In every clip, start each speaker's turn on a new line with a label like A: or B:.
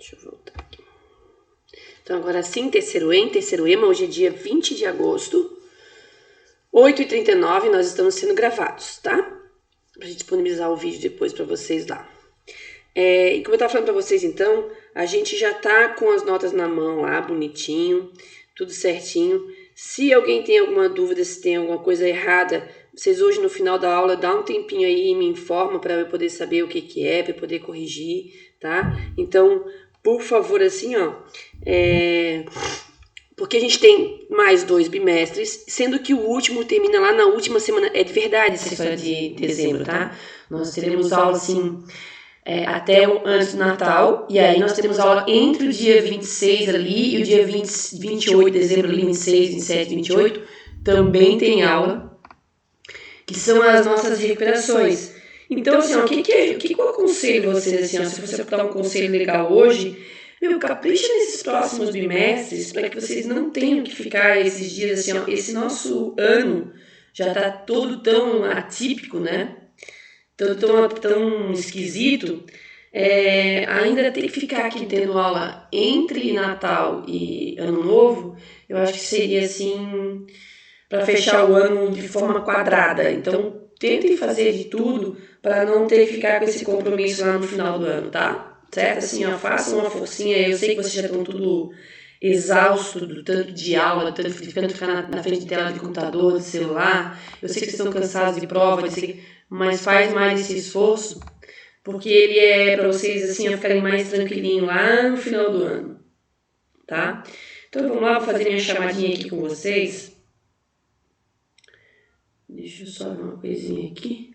A: Deixa eu voltar aqui. Então, agora sim, terceiro EMA, hoje é dia 20 de agosto, 8h39, nós estamos sendo gravados, tá? Pra gente disponibilizar o vídeo depois pra vocês lá. E como eu tava falando pra vocês, então, a gente já tá com as notas na mão lá, bonitinho, tudo certinho. Se alguém tem alguma dúvida, se tem alguma coisa errada, vocês hoje no final da aula, dá um tempinho aí e me informa para eu poder saber o que é, para eu poder corrigir, tá? Então, por favor, assim, ó, porque a gente tem mais 2 bimestres, sendo que o último termina lá na última semana, é de verdade essa história de dezembro, tá? Nós teremos aula, assim, até antes do Natal, e aí nós temos aula entre o dia 26 ali e o dia 28 de dezembro ali, 26, 27, 28, também tem aula, que são as nossas recuperações. Então, assim, ó, qual eu aconselho vocês, assim, ó, se você dar um conselho legal hoje, capricha nesses próximos bimestres para que vocês não tenham que ficar esses dias, assim, ó, esse nosso ano já tá todo tão atípico, né? Tão esquisito, ainda ter que ficar aqui tendo aula entre Natal e Ano Novo, eu acho que seria assim, para fechar o ano de forma quadrada. Então, tentem fazer de tudo para não ter que ficar com esse compromisso lá no final do ano, tá? Certo? Assim, ó, façam uma forcinha. Eu sei que vocês já estão tudo exausto do tanto de aula, do tanto de ficar na frente de tela de computador, de celular. Eu sei que vocês estão cansados de prova, mas faz mais esse esforço, porque ele é para vocês assim, ficarem mais tranquilinhos lá no final do ano, tá? Então vamos lá, vou fazer minha chamadinha aqui com vocês. Deixa eu só ver uma coisinha aqui.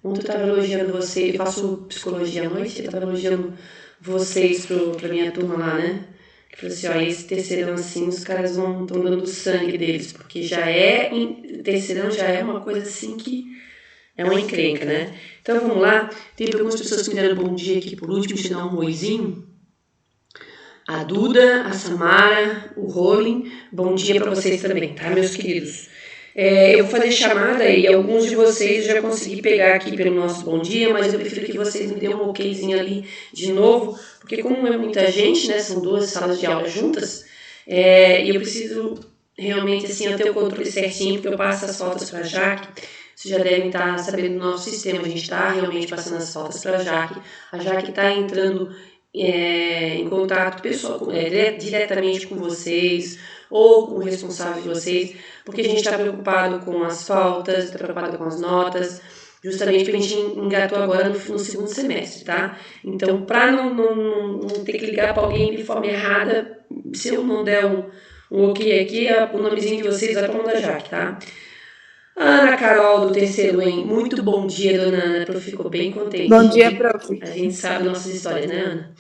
A: Ontem eu estava elogiando você, eu faço psicologia à noite, eu estava elogiando vocês pra minha turma lá, né? Eu falei assim, ó, esse terceirão assim, os caras estão dando sangue deles, porque terceirão já é uma coisa assim que é uma encrenca, né? Então vamos lá, teve algumas pessoas que me deram bom dia aqui por último, te dar um oizinho. A Duda, a Samara, o Rolling, bom dia para vocês também, tá, meus queridos? Eu vou fazer chamada e alguns de vocês eu já consegui pegar aqui pelo nosso bom dia, mas eu prefiro que vocês me dêem um okzinho ali de novo, porque como é muita gente, né, são 2 salas de aula juntas, e eu preciso realmente assim ter o controle certinho, porque eu passo as fotos para a Jaque. Vocês já devem estar sabendo do nosso sistema, a gente está realmente passando as fotos para a Jaque está entrando em contato pessoal, diretamente com vocês ou com o responsável de vocês, porque a gente está preocupado com as faltas, está preocupado com as notas, justamente porque a gente engatou agora no segundo semestre, tá? Então, para não ter que ligar para alguém de forma errada, se eu não der um ok aqui, o nomezinho de vocês vai para o da Jaque, tá? Ana Carol, do terceiro EM, muito bom dia, dona Ana, prof, ficou bem contente.
B: Bom dia, prof.
A: A gente sabe nossas histórias, né,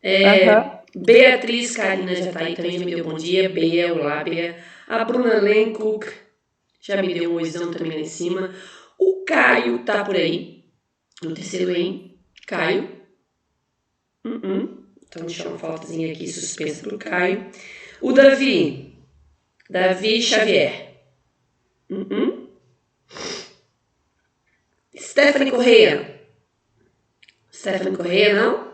A: Ana? Beatriz Karina já tá aí, também já me deu bom dia. Bea, olá, Bea. A Bruna Lencook já me deu um oizão também lá em cima. O Caio tá por aí, no terceiro EM. Caio. Então, deixa eu uma fotozinha aqui suspensa pro Caio. O Davi Xavier. Stephanie Correia, não?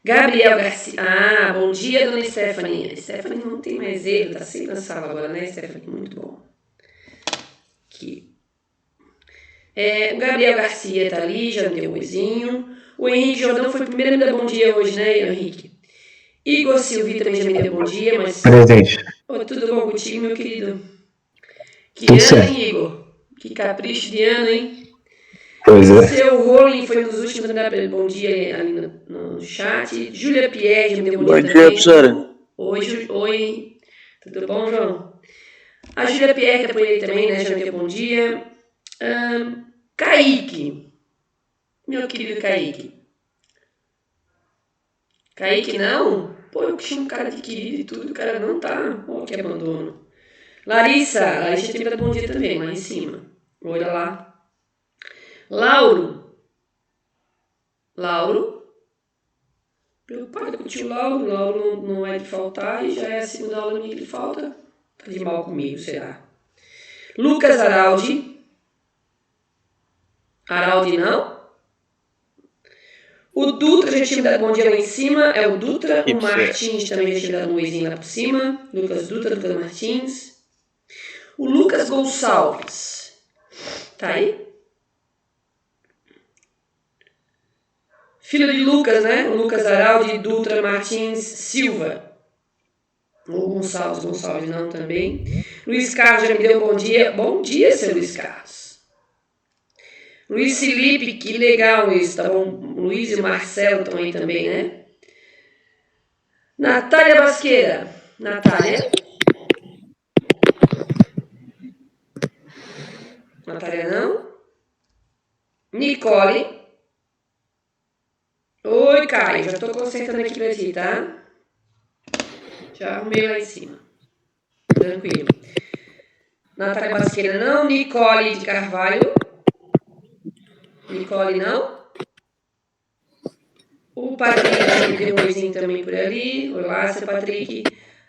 A: Gabriel Garcia. Ah, bom dia, dona Stephanie. Stephanie não tem mais erro, tá sempre na sala agora, né, Stephanie? Muito bom. Aqui. O Gabriel Garcia tá ali, já me deu um oizinho. O Henrique Jordão foi o primeiro a me dar bom dia hoje, né, Henrique? Igor Silvi também já me deu bom dia, mas...
C: Presente.
A: Tudo bom contigo, meu querido? Que
C: Tudo
A: ano,
C: certo.
A: hein, Igor? Que capricho de ano, hein?
C: Pois é.
A: Seu Rolling foi um dos últimos a me dar bom dia ali no chat. Júlia Pierre já me deu bom dia também.
C: Bom dia, professora.
A: Oi. Tudo bom, João? A Júlia Pierre tá por aí também, né? Já me deu bom dia. Kaique. Meu querido Kaique. Kaique não? Pô, eu chamo o cara de querido e tudo, o cara não tá. Ó, que abandono. Larissa tem me dado bom dia também, lá em cima. Olha lá. Lauro. Preocupada com o tio Lauro. Lauro não é de faltar e já é a segunda aula minha que ele falta. Tá de mal comigo, será? Lucas Araldi. Araldi não. O Dutra já tinha dado bom dia lá em cima, é o Dutra. O Martins também já tinha dado um oizinho lá por cima. Lucas Dutra, Lucas Martins. O Lucas Gonçalves. Tá aí? Filho de Lucas, né? O Lucas Araldi, Dutra, Martins, Silva. O Gonçalves não também. Luiz Carlos já me deu bom dia. Bom dia, seu Luiz Carlos. Luiz Felipe, que legal, Luiz. Tá bom? Luiz e Marcelo estão aí também, né? Natália Basqueira. Natália. Natália não. Nicole. Oi, Caio. Já tô consertando aqui pra ti, tá? Já arrumei lá em cima. Tranquilo. Natália Basqueira não. Nicole de Carvalho. Nicole não. O Patrick deu um oizinho também por ali. Olá, seu Patrick.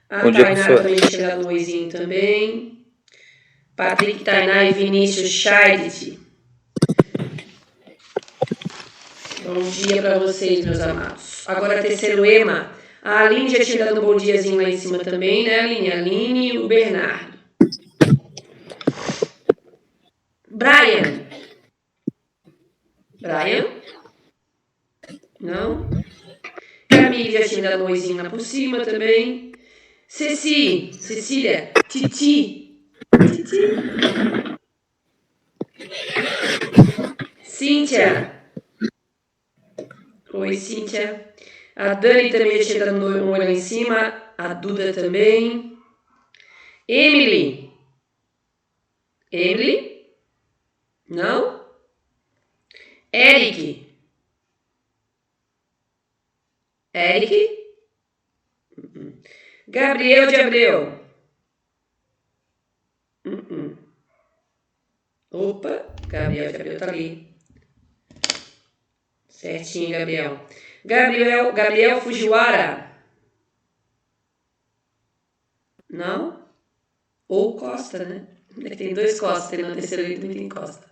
A: A Tainá também tinha dado um oizinho também. Patrick, Tainá e Vinícius Scheidt. Bom dia para vocês, meus amados. Agora, terceiro Ema. A Aline já tinha dado um bom diazinho lá em cima também, né, Aline? A Aline e o Bernardo. Brian. Não. Camille já tinha dado um oizinho lá por cima também. Cecília. Titi. Cíntia. Oi, Cíntia. A Dani também já tinha dado um olho lá em cima. A Duda também. Emily. Não. Eric. Gabriel de Abreu. Opa, Gabriel de Abreu tá ali. Certinho, Gabriel. Gabriel Fujiwara. Não? Ou Costa, né? Tem dois Costas, tem na terceira e também tem Costa.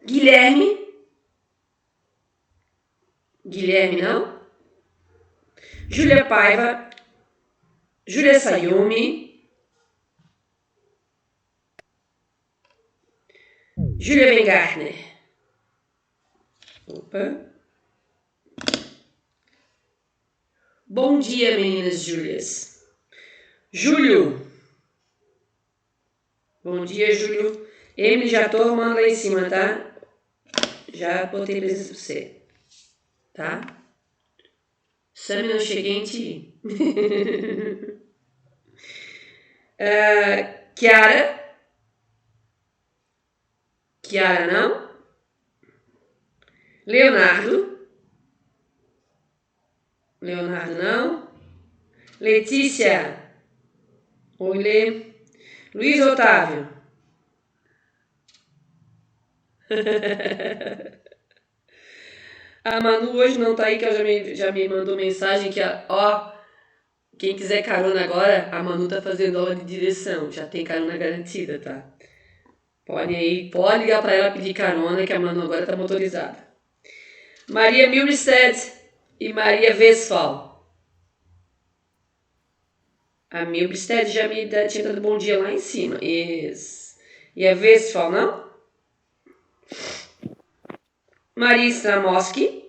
A: Guilherme não. Júlia Paiva. Júlia Sayumi. Júlia Wengartner. Opa. Bom dia, meninas Júlias. Júlio. Bom dia, Júlio. Emily, já tô arrumando lá em cima, tá? Já botei presença pra você. Tá? Sami, não cheguei em ti. Kiara não. Leonardo não. Letícia. Oi, Lê. Luiz Otávio. A Manu hoje não tá aí, que ela já me mandou mensagem que, ó, quem quiser carona agora, a Manu tá fazendo aula de direção. Já tem carona garantida, tá? Pode ligar pra ela pedir carona, que a Manu agora tá motorizada. Maria Milstead e Maria Westphal. A Milstead já me tinha dado bom dia lá em cima. Isso. E a Westphal, não? Maria Stramoski.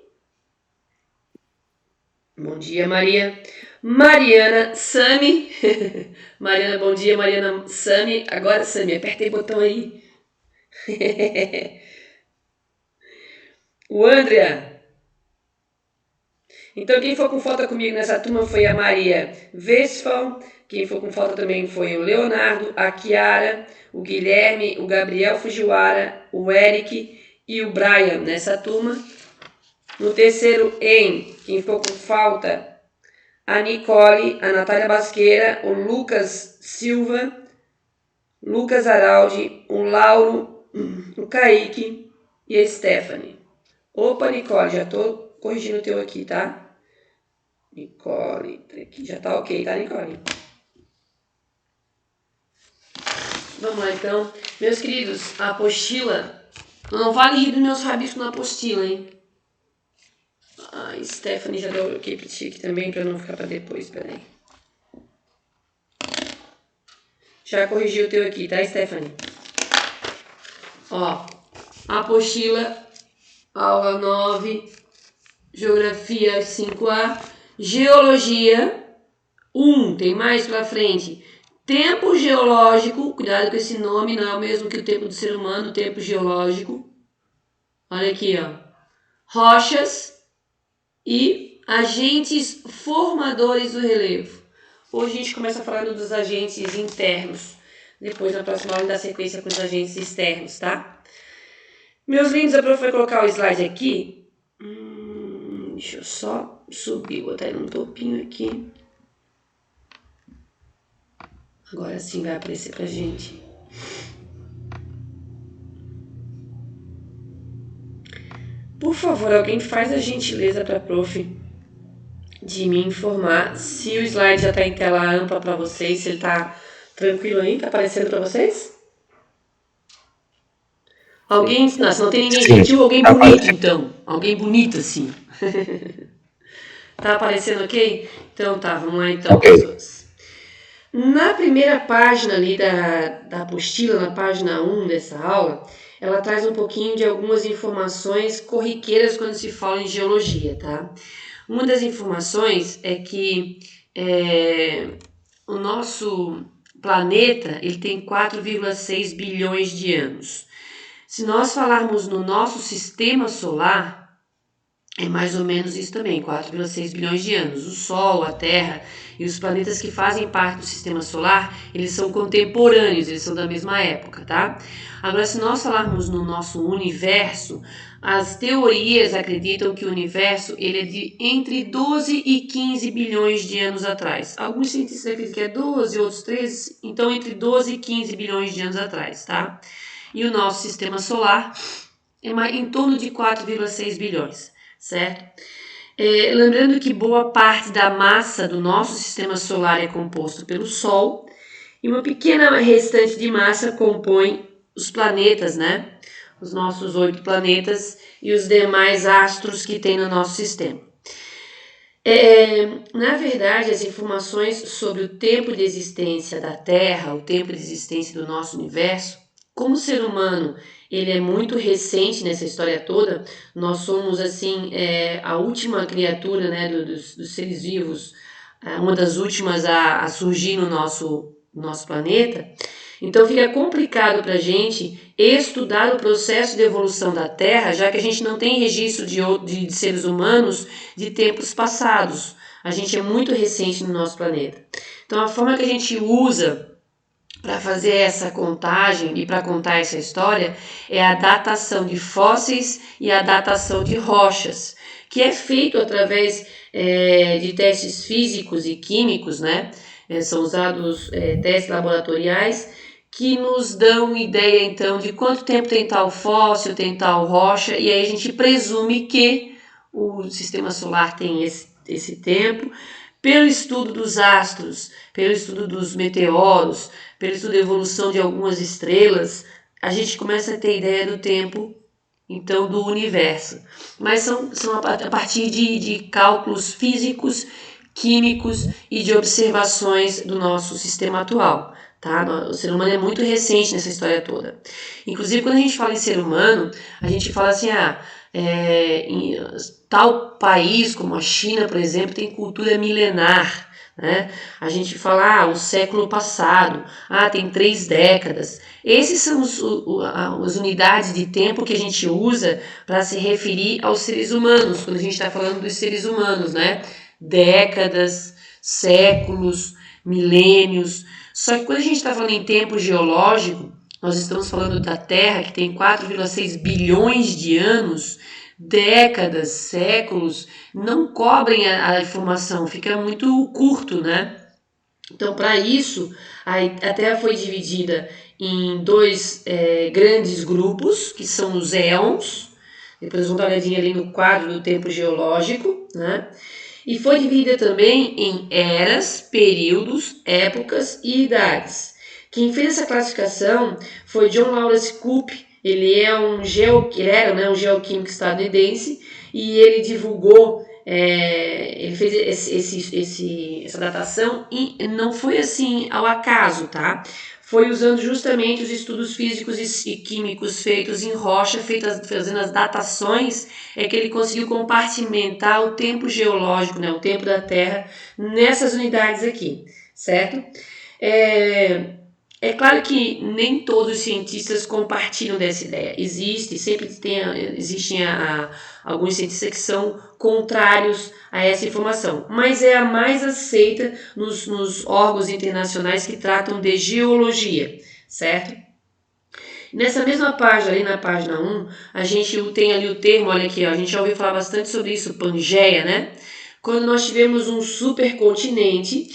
A: Bom dia, Maria. Mariana Sami. Mariana, bom dia, Mariana Sami. Agora, Sami, apertei o botão aí. O Andrea. Então, quem for com foto comigo nessa turma foi a Maria Westphal. Quem for com foto também foi o Leonardo, a Chiara, o Guilherme, o Gabriel Fujiwara, o Eric e o Brian nessa turma. No terceiro quem ficou com falta, a Nicole, a Natália Basqueira, o Lucas Silva, Lucas Araldi, o Lauro, o Kaique e a Stephanie. Opa, Nicole, já tô corrigindo o teu aqui, tá? Nicole, aqui já tá ok, tá, Nicole? Vamos lá, então. Meus queridos, a apostila... Não vale rir dos meus rabiscos na apostila, hein? Ai, Stephanie já deu ok pra ti aqui também, pra não ficar pra depois, peraí. Já corrigi o teu aqui, tá, Stephanie? Ó, apostila, aula 9, geografia 5A, geologia 1, tem mais pela frente. Tempo geológico, cuidado com esse nome, não é o mesmo que o tempo do ser humano, tempo geológico. Olha aqui, ó. Rochas e agentes formadores do relevo. Hoje a gente começa falando dos agentes internos. Depois, na próxima aula, dá sequência com os agentes externos, tá? Meus lindos, a prof vai colocar o slide aqui. Deixa eu só subir, botar ele no topinho aqui. Agora sim vai aparecer pra gente. Por favor, alguém faz a gentileza pra prof de me informar se o slide já tá em tela ampla pra vocês, se ele tá tranquilo aí, tá aparecendo pra vocês? Alguém, não, se não tem ninguém gentil, alguém bonito então, alguém bonito assim. Tá aparecendo ok? Então tá, vamos lá então, pessoas. Na primeira página ali da apostila, na página 1 dessa aula, ela traz um pouquinho de algumas informações corriqueiras quando se fala em geologia, tá? Uma das informações é que o nosso planeta ele tem 4,6 bilhões de anos. Se nós falarmos no nosso sistema solar, é mais ou menos isso também, 4,6 bilhões de anos. O Sol, a Terra e os planetas que fazem parte do sistema solar, eles são contemporâneos, eles são da mesma época, tá? Agora, se nós falarmos no nosso universo, as teorias acreditam que o universo ele é de entre 12 e 15 bilhões de anos atrás. Alguns cientistas acreditam que é 12, outros 13, então entre 12 e 15 bilhões de anos atrás, tá? E o nosso sistema solar é em torno de 4,6 bilhões. Certo? Lembrando que boa parte da massa do nosso sistema solar é composto pelo Sol e uma pequena restante de massa compõe os planetas, né? Os nossos 8 planetas e os demais astros que tem no nosso sistema. Na verdade, as informações sobre o tempo de existência da Terra, o tempo de existência do nosso universo, como ser humano, ele é muito recente nessa história toda. Nós somos, assim, a última criatura, né, dos seres vivos, uma das últimas a surgir no nosso planeta. Então fica complicado para a gente estudar o processo de evolução da Terra, já que a gente não tem registro de seres humanos de tempos passados. A gente é muito recente no nosso planeta. Então a forma que a gente usa para fazer essa contagem e para contar essa história é a datação de fósseis e a datação de rochas, que é feito através de testes físicos e químicos, né? São usados testes laboratoriais que nos dão ideia então de quanto tempo tem tal fóssil, tem tal rocha, e aí a gente presume que o sistema solar tem esse tempo, pelo estudo dos astros, pelo estudo dos meteoros, pelo estudo da evolução de algumas estrelas, a gente começa a ter ideia do tempo, então, do universo. Mas são a partir de cálculos físicos, químicos e de observações do nosso sistema atual. Tá? O ser humano é muito recente nessa história toda. Inclusive, quando a gente fala em ser humano, a gente fala assim, em tal país como a China, por exemplo, tem cultura milenar. Né? A gente fala, o século passado, tem 3 décadas. Esses são as unidades de tempo que a gente usa para se referir aos seres humanos, quando a gente está falando dos seres humanos, né? Décadas, séculos, milênios. Só que quando a gente está falando em tempo geológico, nós estamos falando da Terra, que tem 4,6 bilhões de anos, décadas, séculos, não cobrem a informação, fica muito curto, né? Então, para isso, a Terra foi dividida em 2 grandes grupos, que são os éons, depois vamos dar uma olhadinha ali no quadro do tempo geológico, né? E foi dividida também em eras, períodos, épocas e idades. Quem fez essa classificação foi John Lawrence Coop. Ele era um geoquímico estadunidense e ele divulgou, ele fez essa datação e não foi assim ao acaso, tá? Foi usando justamente os estudos físicos e químicos feitos em rocha, fazendo as datações, que ele conseguiu compartimentar o tempo geológico, né, o tempo da Terra, nessas unidades aqui, certo? É claro que nem todos os cientistas compartilham dessa ideia. Existem alguns cientistas que são contrários a essa informação, mas é a mais aceita nos órgãos internacionais que tratam de geologia, certo? Nessa mesma página, ali na página 1, a gente tem ali o termo, olha aqui, ó, a gente já ouviu falar bastante sobre isso, Pangeia, né? Quando nós tivemos um supercontinente,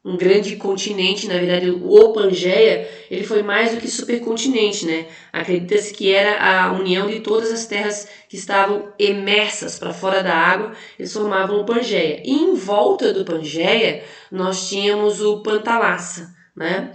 A: um grande continente, na verdade o Pangeia, ele foi mais do que supercontinente, né? Acredita-se que era a união de todas as terras que estavam imersas para fora da água, eles formavam o Pangeia. E em volta do Pangeia, nós tínhamos o Pantalassa, né?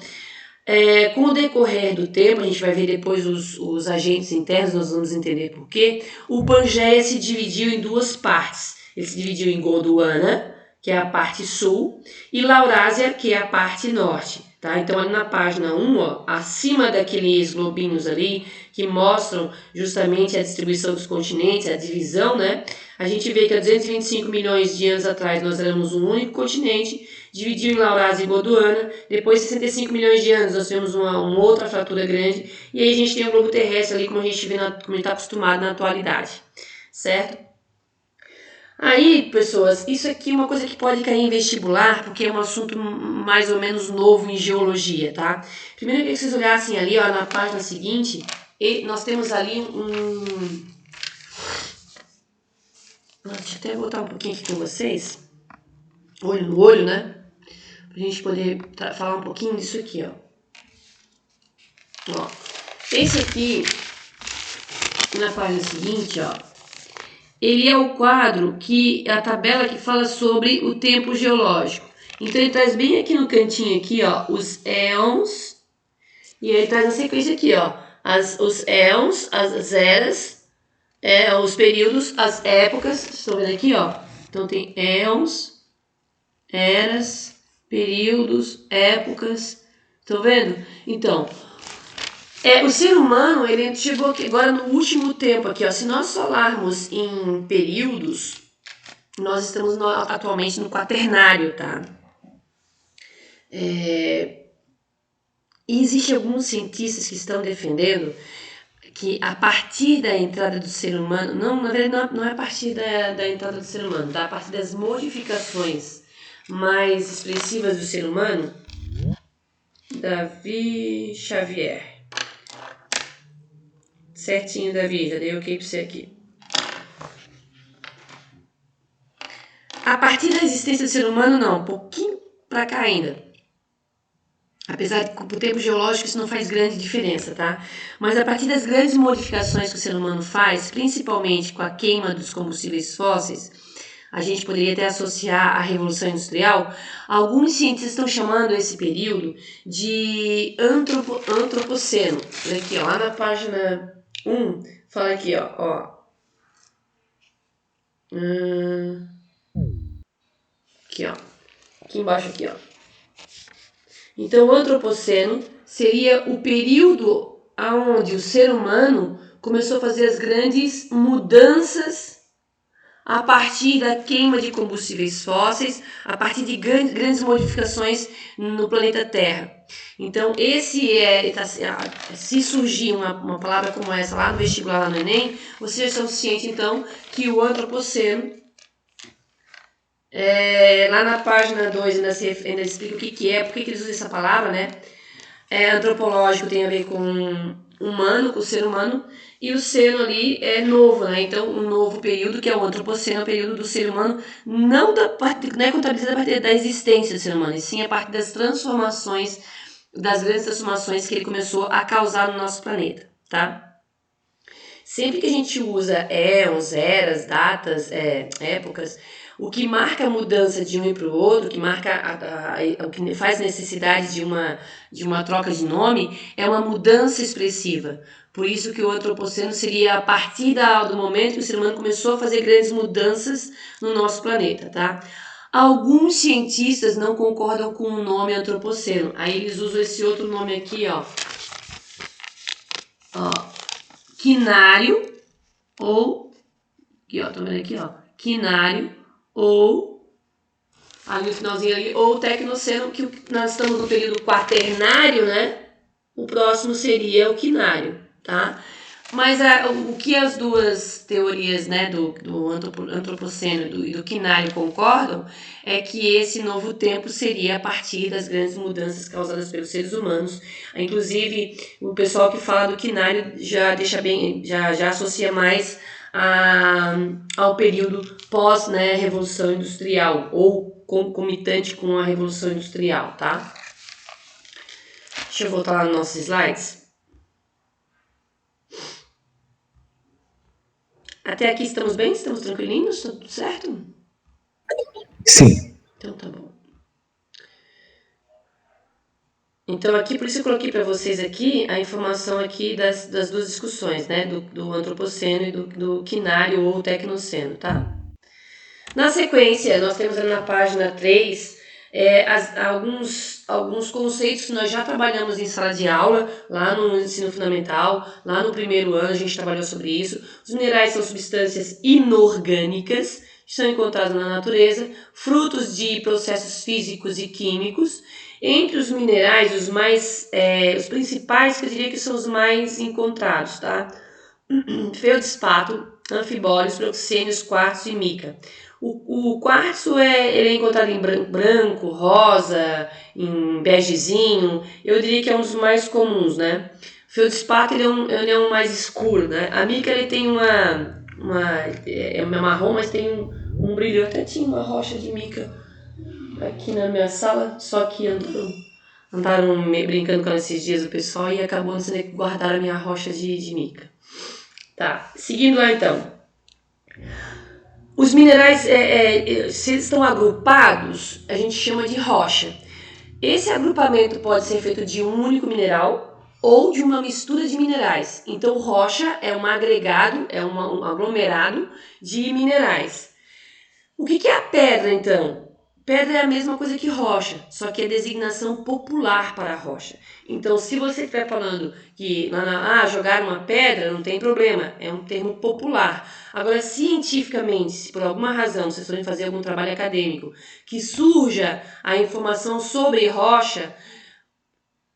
A: Com o decorrer do tempo, a gente vai ver depois os agentes internos, nós vamos entender por quê, o Pangeia se dividiu em duas partes. Ele se dividiu em Gondwana, que é a parte sul, e Laurásia, que é a parte norte. Tá? Então, ali na página 1, ó, acima daqueles globinhos ali, que mostram justamente a distribuição dos continentes, a divisão, né? A gente vê que há 225 milhões de anos atrás nós éramos um único continente, dividiu em Laurásia e Gondwana. Depois de 65 milhões de anos nós tivemos uma outra fratura grande, e aí a gente tem o globo terrestre ali, como a gente vê, como a gente está acostumado na atualidade, certo? Aí, pessoas, isso aqui é uma coisa que pode cair em vestibular, porque é um assunto mais ou menos novo em geologia, tá? Primeiro eu queria que vocês olhassem ali, ó, na página seguinte, nós temos ali deixa eu até botar um pouquinho aqui com vocês, olho no olho, né? Pra gente poder falar um pouquinho disso aqui, ó. Esse aqui, na página seguinte, ó, ele é o quadro, a tabela que fala sobre o tempo geológico. Então ele traz bem aqui no cantinho aqui, ó, os éons, e ele traz na sequência aqui, ó, os éons, as eras, os períodos, as épocas. Vocês estão vendo aqui, ó? Então tem éons, eras, períodos, épocas. Estão vendo? Então, o ser humano, ele chegou aqui agora no último tempo aqui, ó. Se nós falarmos em períodos, nós estamos atualmente no quaternário, tá? E existem alguns cientistas que estão defendendo que a partir da entrada do ser humano, na verdade não é a partir da entrada do ser humano, tá? A partir das modificações mais expressivas do ser humano, Davi Xavier. Certinho, Davi, já dei ok pra você aqui. A partir da existência do ser humano, não, um pouquinho pra cá ainda. Apesar de, por tempo geológico, isso não faz grande diferença, tá? Mas a partir das grandes modificações que o ser humano faz, principalmente com a queima dos combustíveis fósseis, a gente poderia até associar à Revolução Industrial. Alguns cientistas estão chamando esse período de antropoceno. Aqui, ó, lá na página 1, fala aqui, ó. Aqui, ó. Aqui embaixo, aqui, ó. Então, o antropoceno seria o período onde o ser humano começou a fazer as grandes mudanças a partir da queima de combustíveis fósseis, a partir de grandes modificações no planeta Terra. Então, se surgir uma palavra como essa lá no vestibular, lá no Enem, vocês são cientes, então, que o antropoceno, lá na página 2 ainda explica o que é, por que eles usam essa palavra, né? Antropológico tem a ver com humano, com o ser humano, e o seno ali é novo, né? Então, um novo período, que é o antropoceno, é o período do ser humano, não é contabilizado a partir da existência do ser humano, e sim a partir das transformações, das grandes transformações que ele começou a causar no nosso planeta, tá? Sempre que a gente usa éons, eras, datas, épocas, O que marca a mudança de um para o outro, o que marca o que faz necessidade de uma troca de nome, é uma mudança expressiva. Por isso que o antropoceno seria a partir do momento que o ser humano começou a fazer grandes mudanças no nosso planeta, tá? Alguns cientistas não concordam com o nome antropoceno. Aí eles usam esse outro nome aqui, ó. Quinário, ou... Aqui, ó, tô vendo aqui, ó. Quinário, ou... Ali no finalzinho ali, ou tecnoceno, que nós estamos no período quaternário, né? O próximo seria o quinário, tá? Mas o que as duas teorias, né, do antropoceno e do quinário concordam é que esse novo tempo seria a partir das grandes mudanças causadas pelos seres humanos. Inclusive, o pessoal que fala do quinário já deixa bem, já associa mais ao período pós, né, Revolução Industrial, ou concomitante com a Revolução Industrial, tá? Deixa eu voltar lá nos nossos slides. Até aqui estamos bem? Estamos tranquilinhos? Tudo certo?
C: Sim.
A: Então tá bom. Então aqui, por isso eu coloquei para vocês aqui a informação aqui das duas discussões, né? Do antropoceno e do quinário ou tecnoceno, tá? Na sequência, nós temos ali na página 3 alguns conceitos que nós já trabalhamos em sala de aula, lá no ensino fundamental, lá no primeiro ano a gente trabalhou sobre isso. Os minerais são substâncias inorgânicas, são encontrados na natureza, frutos de processos físicos e químicos. Entre os minerais, os principais, que eu diria que são os mais encontrados, tá? Feldspato, anfibólios, proxênios, quartzo e mica. O quartzo ele é encontrado em branco, rosa, em begezinho. Eu diria que é um dos mais comuns, né? O feldspato ele é um mais escuro, né? A mica ele tem é marrom, mas tem um brilho. Eu até tinha uma rocha de mica aqui na minha sala, só que andaram brincando com ela esses dias o pessoal e acabou não sendo que guardaram a minha rocha de mica. Tá, seguindo lá então. Os minerais, se eles estão agrupados, a gente chama de rocha. Esse agrupamento pode ser feito de um único mineral ou de uma mistura de minerais. Então, rocha é um agregado, é um aglomerado de minerais. O que é a pedra, então? Pedra é a mesma coisa que rocha, só que é designação popular para a rocha. Então, se você estiver falando que jogar uma pedra, não tem problema, é um termo popular. Agora, cientificamente, se por alguma razão vocês forem fazer algum trabalho acadêmico, que surja a informação sobre rocha,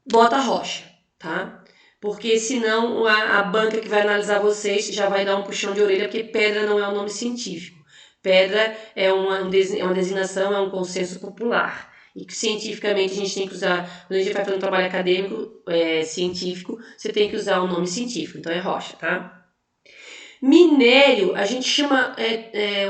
A: bota rocha, tá? Porque senão a banca que vai analisar vocês já vai dar um puxão de orelha, porque pedra não é um nome científico. Pedra é uma designação, é um consenso popular. E que cientificamente a gente tem que usar, quando a gente vai fazer um trabalho acadêmico, científico, você tem que usar o nome científico, então é rocha, tá? Minério, a gente chama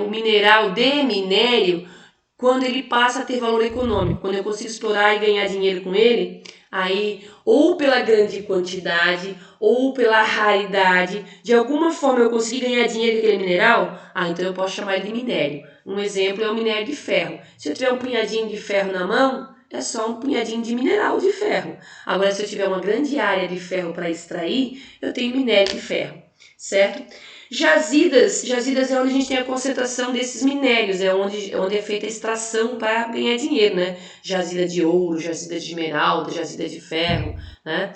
A: o mineral de minério quando ele passa a ter valor econômico, quando eu consigo explorar e ganhar dinheiro com ele, aí ou pela grande quantidade ou pela raridade, de alguma forma eu consegui ganhar dinheiro com aquele mineral, então eu posso chamar ele de minério. Um exemplo é o minério de ferro. Se eu tiver um punhadinho de ferro na mão, é só um punhadinho de mineral de ferro. Agora, se eu tiver uma grande área de ferro para extrair, eu tenho minério de ferro, certo? Jazidas é onde a gente tem a concentração desses minérios, é onde é feita a extração para ganhar dinheiro, né? Jazida de ouro, jazida de esmeralda, jazida de ferro, né?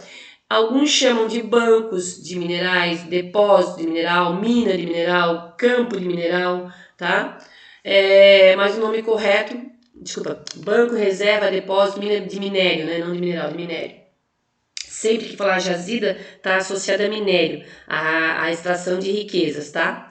A: Alguns chamam de bancos de minerais, depósito de mineral, mina de mineral, campo de mineral, tá? Mas o nome correto, banco, reserva, depósito, mina de minério, né? Não de mineral, de minério. Sempre que falar jazida, está associada a minério, a extração de riquezas, tá?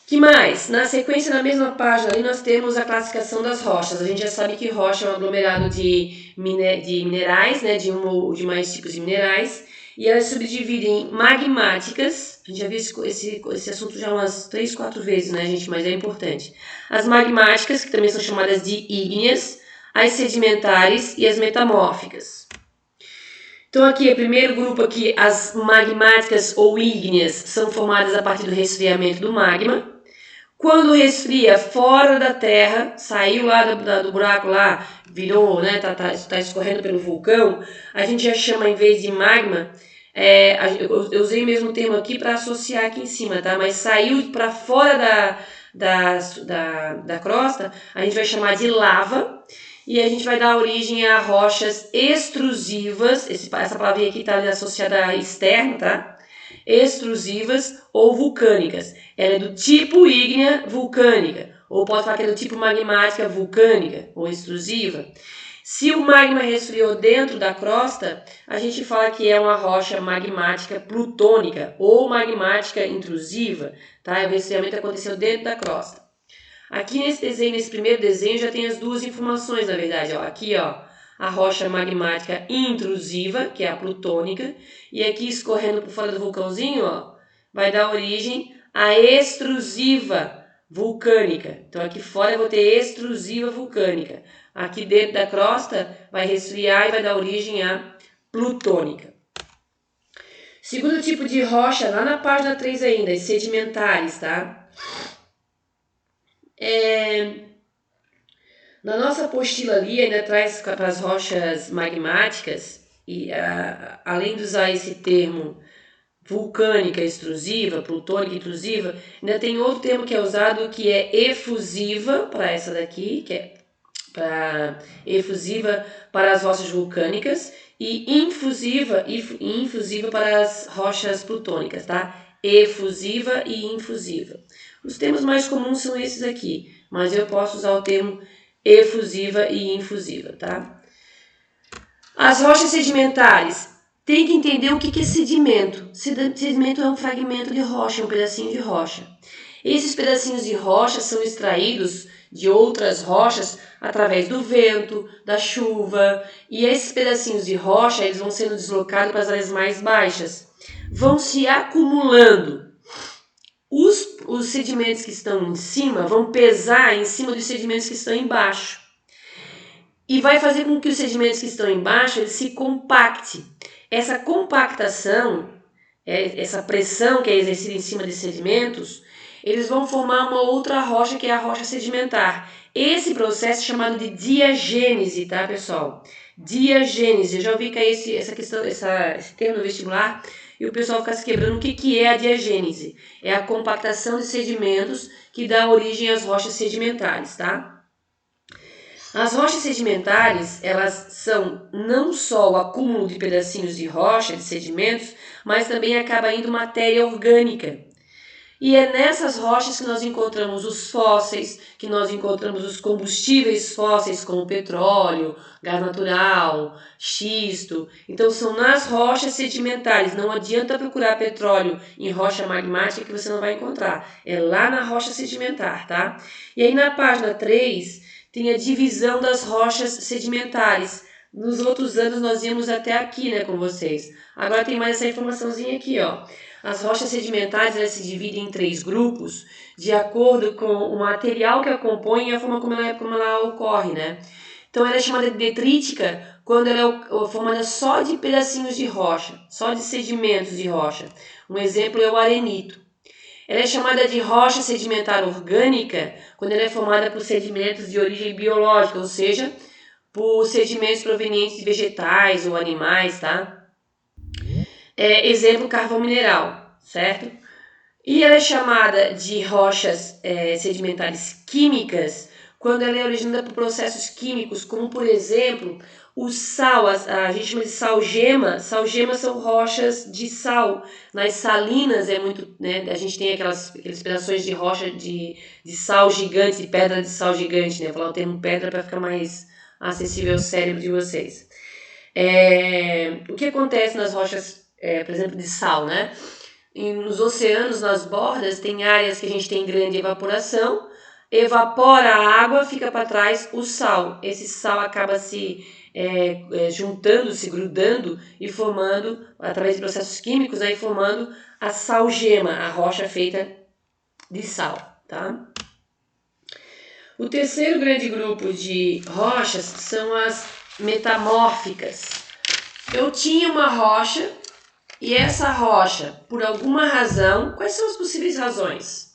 A: Que mais? Na sequência, na mesma página, ali nós temos a classificação das rochas. A gente já sabe que rocha é um aglomerado de minerais, né, de um ou de mais tipos de minerais, e elas se subdividem em magmáticas. A gente já viu esse assunto já umas 3, 4 vezes, né, gente, mas é importante. As magmáticas, que também são chamadas de ígneas, as sedimentares e as metamórficas. Então aqui, o primeiro grupo aqui, as magmáticas ou ígneas, são formadas a partir do resfriamento do magma. Quando resfria fora da terra, saiu lá do buraco lá, virou, né, tá escorrendo pelo vulcão, a gente já chama, em vez de magma, eu usei o mesmo termo aqui para associar aqui em cima, tá? Mas saiu para fora da crosta, a gente vai chamar de lava, e a gente vai dar origem a rochas extrusivas, essa palavrinha aqui está associada a externo, tá? Extrusivas ou vulcânicas. Ela é do tipo ígnea vulcânica, ou pode falar que é do tipo magmática vulcânica ou extrusiva. Se o magma resfriou dentro da crosta, a gente fala que é uma rocha magmática plutônica ou magmática intrusiva, tá? O resfriamento aconteceu dentro da crosta. Aqui nesse primeiro desenho, já tem as duas informações, na verdade. Ó. Aqui, ó, a rocha magmática intrusiva, que é a plutônica, e aqui escorrendo por fora do vulcãozinho, ó, vai dar origem à extrusiva vulcânica. Então aqui fora eu vou ter extrusiva vulcânica. Aqui dentro da crosta vai resfriar e vai dar origem à plutônica. Segundo tipo de rocha, lá na página 3 ainda, as sedimentares, tá? Na nossa apostila ali ainda traz para as rochas magmáticas, e além de usar esse termo vulcânica extrusiva, plutônica intrusiva, ainda tem outro termo que é usado que é efusiva, para essa daqui, que é efusiva para as rochas vulcânicas, e infusiva para as rochas plutônicas, tá? Efusiva e infusiva. Os termos mais comuns são esses aqui, mas eu posso usar o termo efusiva e infusiva, tá? As rochas sedimentares, tem que entender o que é sedimento. Sedimento é um fragmento de rocha, um pedacinho de rocha. Esses pedacinhos de rocha são extraídos de outras rochas através do vento, da chuva, e esses pedacinhos de rocha eles vão sendo deslocados para as áreas mais baixas. Vão se acumulando. Os sedimentos que estão em cima vão pesar em cima dos sedimentos que estão embaixo. E vai fazer com que os sedimentos que estão embaixo eles se compactem. Essa compactação, essa pressão que é exercida em cima desses sedimentos, eles vão formar uma outra rocha que é a rocha sedimentar. Esse processo é chamado de diagênese, tá, pessoal? Diagênese. Eu já ouvi cair esse termo no vestibular e o pessoal fica se quebrando. O que é a diagênese? É a compactação de sedimentos que dá origem às rochas sedimentares, tá? As rochas sedimentares, elas são não só o acúmulo de pedacinhos de rocha, de sedimentos, mas também acaba indo matéria orgânica. E é nessas rochas que nós encontramos os fósseis, que nós encontramos os combustíveis fósseis como petróleo, gás natural, xisto. Então são nas rochas sedimentares, não adianta procurar petróleo em rocha magmática que você não vai encontrar. É lá na rocha sedimentar, tá? E aí na página 3 tem a divisão das rochas sedimentares. Nos outros anos nós íamos até aqui, né, com vocês. Agora tem mais essa informaçãozinha aqui, ó. As rochas sedimentares elas se dividem em 3 grupos de acordo com o material que a compõe e a forma como ela ocorre, né? Então ela é chamada de detrítica quando ela é formada só de pedacinhos de rocha, só de sedimentos de rocha. Um exemplo é o arenito. Ela é chamada de rocha sedimentar orgânica quando ela é formada por sedimentos de origem biológica, ou seja, por sedimentos provenientes de vegetais ou animais, tá? Exemplo, carvão mineral, certo? E ela é chamada de rochas sedimentares químicas quando ela é originada por processos químicos, como por exemplo, o sal, a gente chama de salgema. Salgemas são rochas de sal. Nas salinas é muito, né? A gente tem aqueles pedaços de rocha de sal gigante, de pedra de sal gigante, né? Vou falar o termo pedra para ficar mais acessível ao cérebro de vocês. O que acontece nas rochas, por exemplo, de sal, né? E nos oceanos, nas bordas, tem áreas que a gente tem grande evaporação, evapora a água, fica para trás o sal. Esse sal acaba se juntando, se grudando e formando, através de processos químicos, aí formando a salgema, a rocha feita de sal, tá? O terceiro grande grupo de rochas são as metamórficas. Eu tinha uma rocha e essa rocha, por alguma razão, quais são as possíveis razões?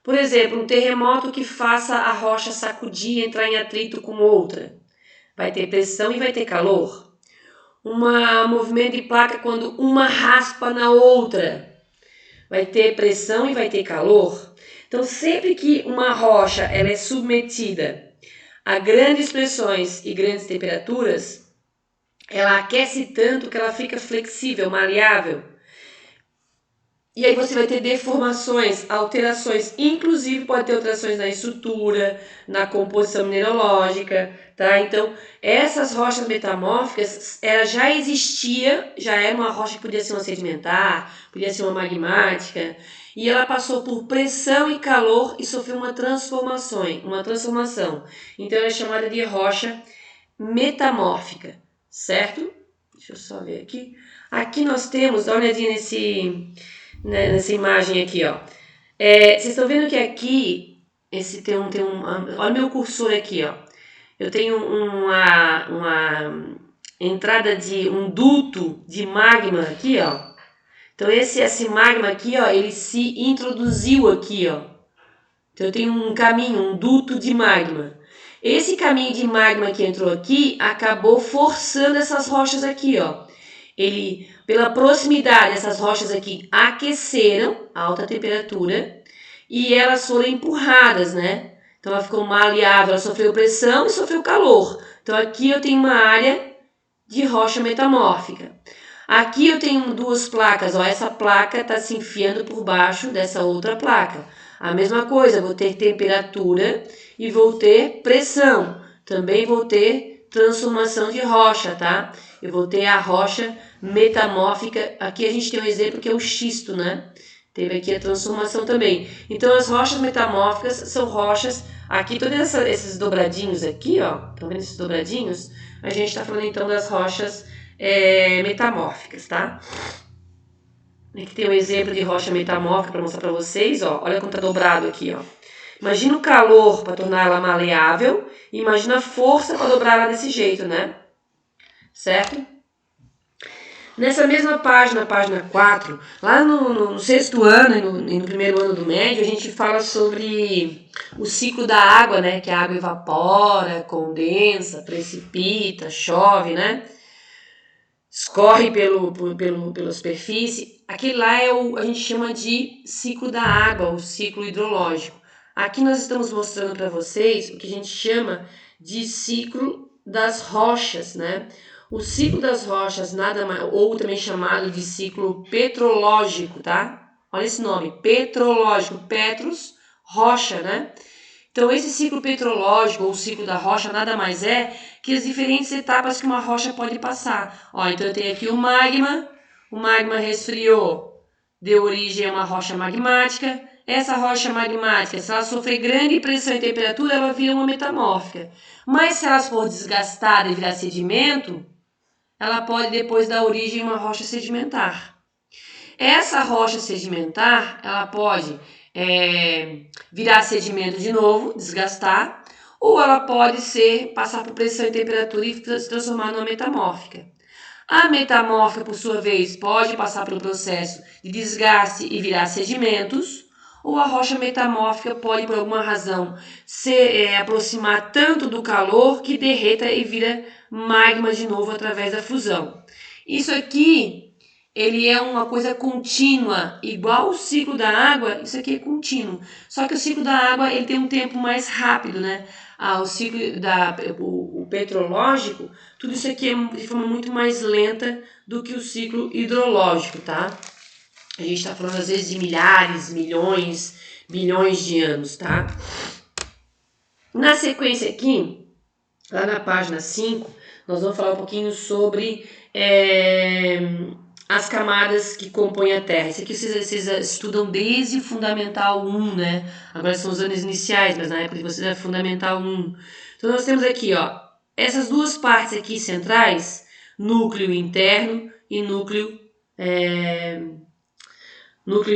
A: Por exemplo, um terremoto que faça a rocha sacudir e entrar em atrito com outra. Vai ter pressão e vai ter calor. Um movimento de placa quando uma raspa na outra. Vai ter pressão e vai ter calor. Então, sempre que uma rocha ela é submetida a grandes pressões e grandes temperaturas, ela aquece tanto que ela fica flexível, maleável. E aí você vai ter deformações, alterações, inclusive pode ter alterações na estrutura, na composição mineralógica, tá? Então, essas rochas metamórficas, ela já existia, já era uma rocha que podia ser uma sedimentar, podia ser uma magmática, e ela passou por pressão e calor e sofreu uma transformação. Então, ela é chamada de rocha metamórfica, certo? Deixa eu só ver aqui. Aqui nós temos, dá uma olhadinha nessa imagem aqui, ó. Vocês estão vendo que aqui olha meu cursor aqui, ó. Eu tenho uma entrada de um duto de magma aqui, ó. Então esse magma aqui, ó, ele se introduziu aqui, ó. Então eu tenho um caminho, um duto de magma. Esse caminho de magma que entrou aqui acabou forçando essas rochas aqui, ó. Pela proximidade, essas rochas aqui aqueceram a alta temperatura e elas foram empurradas, né? Então ela ficou maleável, ela sofreu pressão e sofreu calor. Então aqui eu tenho uma área de rocha metamórfica. Aqui eu tenho duas placas, ó, essa placa está se enfiando por baixo dessa outra placa. A mesma coisa, vou ter temperatura e vou ter pressão. Também vou ter transformação de rocha, tá? Eu vou ter a rocha metamórfica. Aqui a gente tem um exemplo que é o xisto, né? Teve aqui a transformação também. Então as rochas metamórficas são rochas. Aqui todos esses dobradinhos aqui, ó. Estão vendo esses dobradinhos? A gente está falando então das rochas metamórficas, tá? Aqui tem um exemplo de rocha metamórfica para mostrar para vocês, ó. Olha como tá dobrado aqui, ó. Imagina o calor para tornar ela maleável e imagina a força para dobrar ela desse jeito, né? Certo? Nessa mesma página 4, lá no sexto ano e no primeiro ano do médio, a gente fala sobre o ciclo da água, né? Que a água evapora, condensa, precipita, chove, né? Escorre pela superfície. Aquele lá a gente chama de ciclo da água, o ciclo hidrológico. Aqui nós estamos mostrando para vocês o que a gente chama de ciclo das rochas, né? O ciclo das rochas, nada mais, ou também chamado de ciclo petrológico, tá? Olha esse nome, petrológico, petros, rocha, né? Então esse ciclo petrológico ou ciclo da rocha nada mais é que as diferentes etapas que uma rocha pode passar. Ó, então eu tenho aqui o magma resfriou, deu origem a uma rocha magmática. Essa rocha magmática, se ela sofrer grande pressão e temperatura, ela vira uma metamórfica. Mas se ela for desgastada e virar sedimento, ela pode depois dar origem a uma rocha sedimentar. Essa rocha sedimentar, ela pode virar sedimento de novo, desgastar, ou ela pode passar por pressão e temperatura e se transformar numa metamórfica. A metamórfica, por sua vez, pode passar pelo processo de desgaste e virar sedimentos, ou a rocha metamórfica pode, por alguma razão, se aproximar tanto do calor que derreta e vira magma de novo através da fusão. Isso aqui, ele é uma coisa contínua, igual o ciclo da água, isso aqui é contínuo. Só que o ciclo da água ele tem um tempo mais rápido, né? O ciclo o petrológico, tudo isso aqui é de forma muito mais lenta do que o ciclo hidrológico, tá? A gente está falando às vezes de milhares, milhões, bilhões de anos, tá? Na sequência aqui, lá na página 5, nós vamos falar um pouquinho sobre as camadas que compõem a Terra. Isso aqui vocês estudam desde o Fundamental 1, né? Agora são os anos iniciais, mas na época de vocês é Fundamental 1. Então nós temos aqui, ó, essas duas partes aqui centrais, núcleo interno e núcleo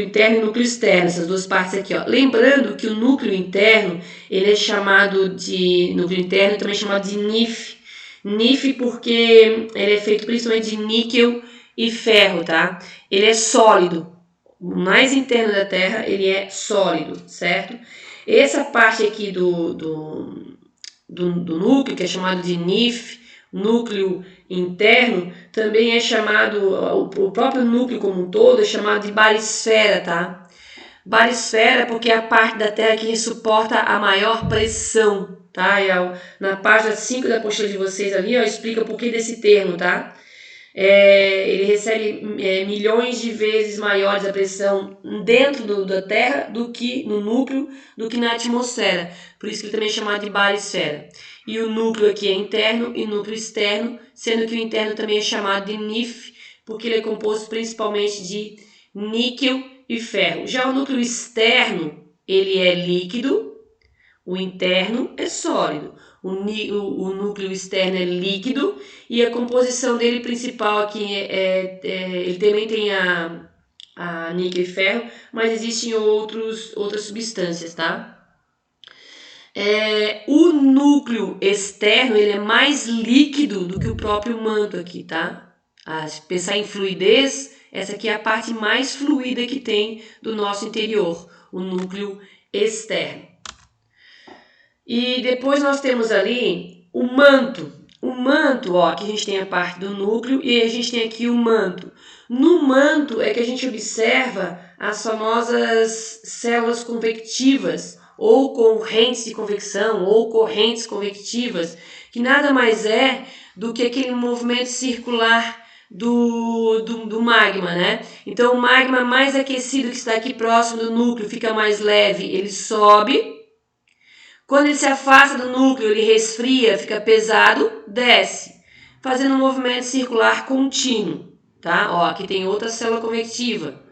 A: interno e núcleo externo, essas duas partes aqui, ó. Lembrando que o núcleo interno, ele é chamado de núcleo interno, também chamado de NIF. NIF porque ele é feito principalmente de níquel e ferro, tá? Ele é sólido. mais interno da Terra, ele é sólido, certo? Essa parte aqui do núcleo, que é chamado de NIF, núcleo interno, também é chamado, o próprio núcleo como um todo é chamado de barisfera, tá? Barisfera porque é a parte da Terra que suporta a maior pressão, tá? E na página 5 da apostila de vocês ali, explica o porquê desse termo, tá? Ele recebe milhões de vezes maiores a pressão dentro da Terra do que no núcleo, do que na atmosfera. Por isso que ele também é chamado de barisfera. E o núcleo aqui é interno e núcleo externo, sendo que o interno também é chamado de NIF, porque ele é composto principalmente de níquel e ferro. Já o núcleo externo, ele é líquido, o interno é sólido. O núcleo externo é líquido e a composição dele principal aqui ele também tem a níquel e ferro, mas existem outras substâncias, tá? O núcleo externo ele é mais líquido do que o próprio manto aqui, tá? Se pensar em fluidez, essa aqui é a parte mais fluida que tem do nosso interior, o núcleo externo. E depois nós temos ali o manto. O manto, aqui a gente tem a parte do núcleo e a gente tem aqui o manto. No manto é que a gente observa as famosas células convectivas, ou correntes de convecção, ou correntes convectivas, que nada mais é do que aquele movimento circular do magma, né? Então o magma mais aquecido que está aqui próximo do núcleo fica mais leve, ele sobe. Quando ele se afasta do núcleo, ele resfria, fica pesado, desce, fazendo um movimento circular contínuo, tá? Aqui tem outra célula convectiva.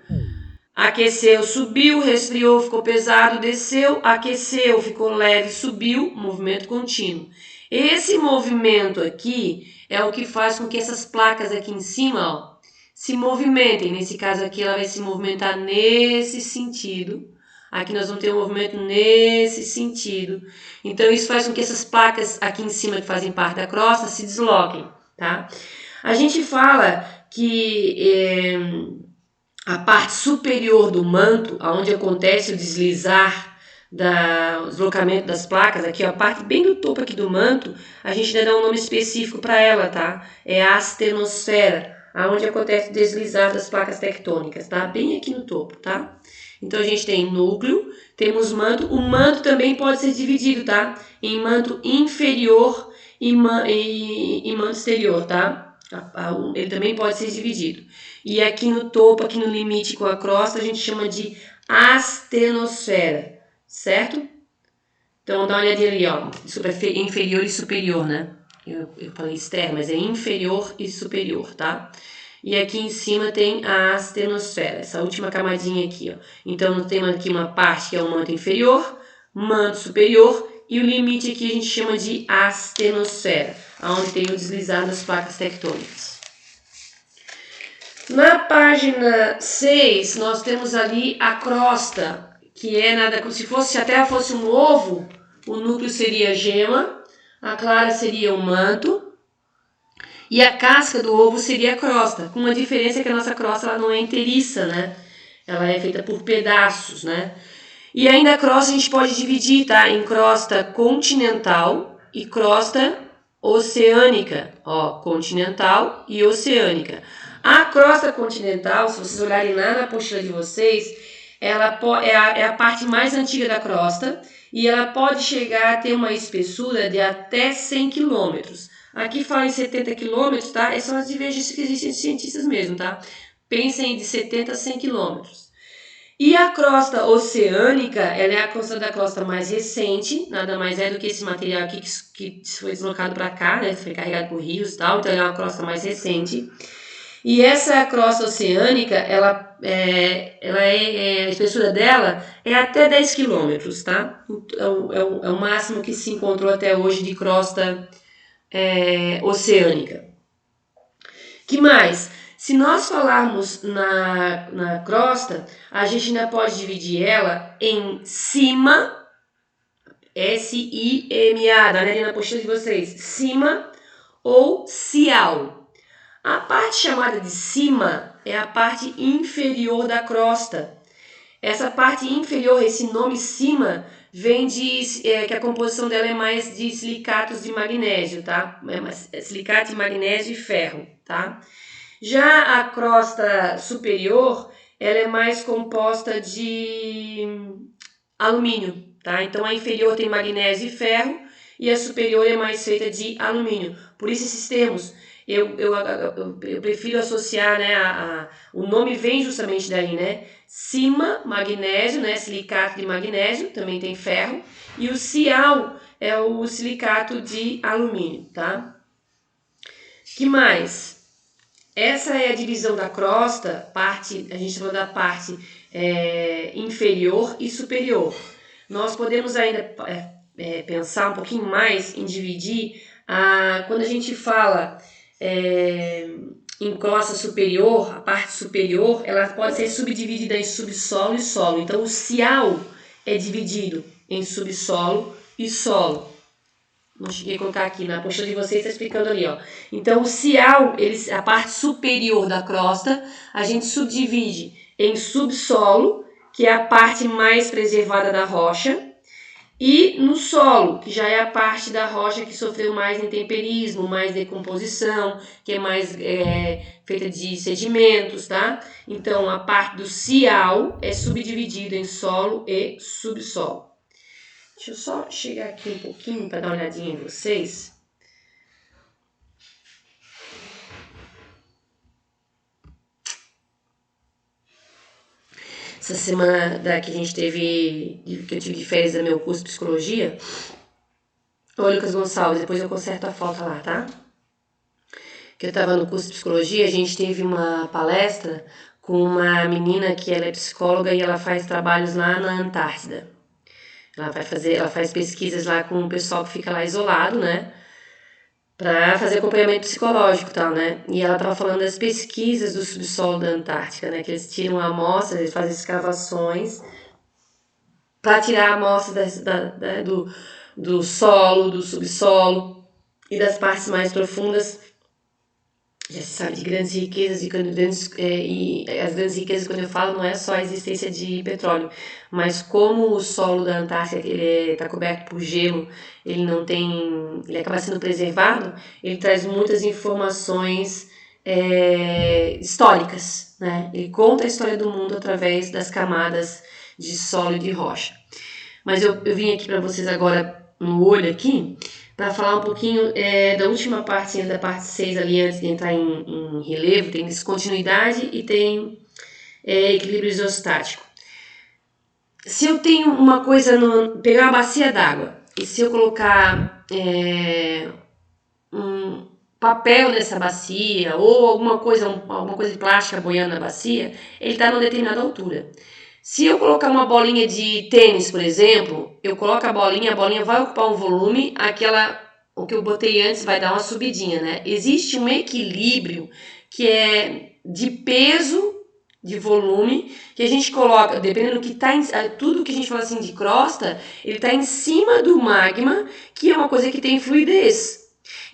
A: Aqueceu, subiu, resfriou, ficou pesado, desceu, aqueceu, ficou leve, subiu, movimento contínuo. Esse movimento aqui é o que faz com que essas placas aqui em cima, se movimentem. Nesse caso aqui, ela vai se movimentar nesse sentido. Aqui nós vamos ter um movimento nesse sentido. Então, isso faz com que essas placas aqui em cima, que fazem parte da crosta, se desloquem, tá? A gente fala que a parte superior do manto, onde acontece o deslizar, o deslocamento das placas, aqui, a parte bem do topo aqui do manto, a gente ainda dá um nome específico para ela, tá? É a astenosfera, onde acontece o deslizar das placas tectônicas, tá? Bem aqui no topo, tá? Então, a gente tem núcleo, temos manto. O manto também pode ser dividido, tá? Em manto inferior e manto exterior, tá? Ele também pode ser dividido. E aqui no topo, aqui no limite com a crosta, a gente chama de astenosfera, certo? Então, dá uma olhadinha ali, Desculpa, é inferior e superior, né? Eu falei externo, mas é inferior e superior, tá? E aqui em cima tem a astenosfera, essa última camadinha aqui, Então, nós temos aqui uma parte que é o manto inferior, manto superior, e o limite aqui a gente chama de astenosfera, onde tem o deslizar das placas tectônicas. Na página 6, nós temos ali a crosta, que é nada como se a Terra fosse um ovo, o núcleo seria a gema, a clara seria o manto, e a casca do ovo seria a crosta, com uma diferença que a nossa crosta ela não é inteiriça, né? Ela é feita por pedaços, né? E ainda a crosta a gente pode dividir, tá? Em crosta continental e crosta oceânica, continental e oceânica. A crosta continental, se vocês olharem lá na apostila de vocês, ela é a parte mais antiga da crosta e ela pode chegar a ter uma espessura de até 100 quilômetros. Aqui fala em 70 quilômetros, tá? Essas são as divergências que existem de cientistas mesmo, tá? Pensem de 70 a 100 quilômetros. E a crosta oceânica, ela é a crosta mais recente, nada mais é do que esse material aqui que foi deslocado para cá, né? Foi carregado por rios e tal, então ela é uma crosta mais recente. E essa crosta oceânica, a espessura dela é até 10 quilômetros, tá? É o máximo que se encontrou até hoje de crosta oceânica. Que mais? Se nós falarmos na crosta, a gente ainda pode dividir ela em cima, S-I-M-A, dá uma olhadinha na apostila de vocês, cima ou cial. A parte chamada de cima é a parte inferior da crosta. Essa parte inferior, esse nome cima, vem que a composição dela é mais de silicatos de magnésio, tá? Silicato de magnésio e ferro, tá? Já a crosta superior, ela é mais composta de alumínio, tá? Então a inferior tem magnésio e ferro e a superior é mais feita de alumínio. Por isso esses termos, eu prefiro associar, né? O nome vem justamente daí, né? Cima, magnésio, né? Silicato de magnésio, também tem ferro. E o cial é o silicato de alumínio, tá? Que mais? Essa é a divisão da crosta, a gente falou da parte inferior e superior. Nós podemos ainda pensar um pouquinho mais em dividir, quando a gente fala em crosta superior, a parte superior, ela pode ser subdividida em subsolo e solo. Então, o cial é dividido em subsolo e solo. Não cheguei a colocar aqui na apostila de vocês, está explicando ali, ó. Então, o cial, a parte superior da crosta, a gente subdivide em subsolo, que é a parte mais preservada da rocha, e no solo, que já é a parte da rocha que sofreu mais intemperismo, mais decomposição, que é mais feita de sedimentos, tá? Então, a parte do cial é subdividida em solo e subsolo. Deixa eu só chegar aqui um pouquinho para dar uma olhadinha em vocês. Essa semana que a gente que eu tive de férias do meu curso de psicologia. Ô, Lucas Gonçalves, depois eu conserto a falta lá, tá? Que eu estava no curso de psicologia, a gente teve uma palestra com uma menina que ela é psicóloga e ela faz trabalhos lá na Antártida. Ela faz pesquisas lá com o pessoal que fica lá isolado, né? Para fazer acompanhamento psicológico e tal, né? E ela estava falando das pesquisas do subsolo da Antártica, né? Que eles tiram amostras, eles fazem escavações para tirar a amostra do solo, do subsolo e das partes mais profundas. Já se sabe de grandes riquezas, e as grandes riquezas, quando eu falo, não é só a existência de petróleo, mas como o solo da Antártica está coberto por gelo, ele acaba sendo preservado, ele traz muitas informações históricas, né? Ele conta a história do mundo através das camadas de solo e de rocha. Mas eu vim aqui para vocês agora, no olho aqui, para falar um pouquinho da última parte, da parte 6 ali, antes de entrar em relevo. Tem descontinuidade e tem equilíbrio isostático. Se eu tenho uma coisa, pegar uma bacia d'água, e se eu colocar um papel nessa bacia, ou alguma coisa de plástica boiando na bacia, ele está numa determinada altura. Se eu colocar uma bolinha de tênis, por exemplo, eu coloco a bolinha vai ocupar um volume, o que eu botei antes vai dar uma subidinha, né? Existe um equilíbrio que é de peso, de volume, que a gente coloca, dependendo do que está tudo que a gente fala assim de crosta, ele está em cima do magma, que é uma coisa que tem fluidez.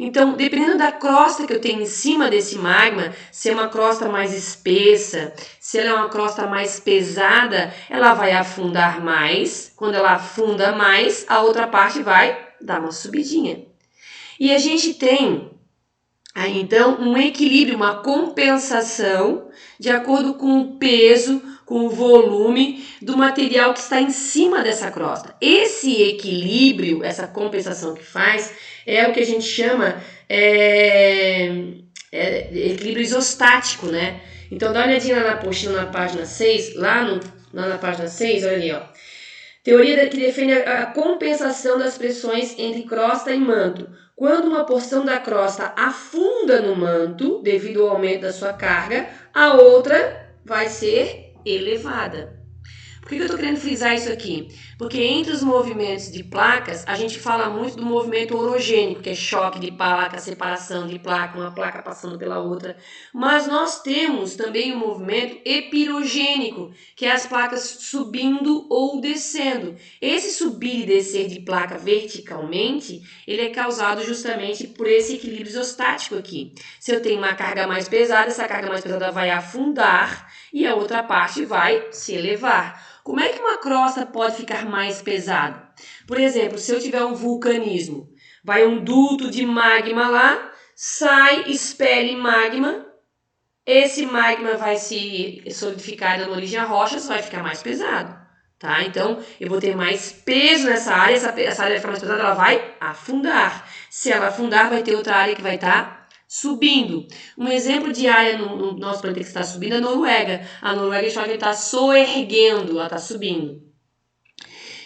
A: Então, dependendo da crosta que eu tenho em cima desse magma, se é uma crosta mais espessa, se ela é uma crosta mais pesada, ela vai afundar mais. Quando ela afunda mais, a outra parte vai dar uma subidinha. E a gente tem aí, então, um equilíbrio, uma compensação de acordo com o peso, com o volume do material que está em cima dessa crosta. Esse equilíbrio, essa compensação que faz, é o que a gente chama equilíbrio isostático, né? Então, dá uma olhadinha lá na apostila, na página 6, lá na página 6, olha ali, ó. Teoria que defende a compensação das pressões entre crosta e manto. Quando uma porção da crosta afunda no manto, devido ao aumento da sua carga, a outra vai ser elevada. Por que eu estou querendo frisar isso aqui? Porque entre os movimentos de placas, a gente fala muito do movimento orogênico, que é choque de placa, separação de placa, uma placa passando pela outra. Mas nós temos também o movimento epirogênico, que é as placas subindo ou descendo. Esse subir e descer de placa verticalmente, ele é causado justamente por esse equilíbrio isostático aqui. Se eu tenho uma carga mais pesada, essa carga mais pesada vai afundar e a outra parte vai se elevar. Como é que uma crosta pode ficar mais pesada? Por exemplo, se eu tiver um vulcanismo, vai um duto de magma lá, sai, expele magma, esse magma vai se solidificar dando origem a rochas, vai ficar mais pesado. Tá? Então, eu vou ter mais peso nessa área, essa área vai ficar mais pesada, ela vai afundar. Se ela afundar, vai ter outra área que vai estar subindo. Um exemplo de área no nosso planeta que está subindo é a Noruega. A Noruega a gente fala que está soerguendo, ela está subindo.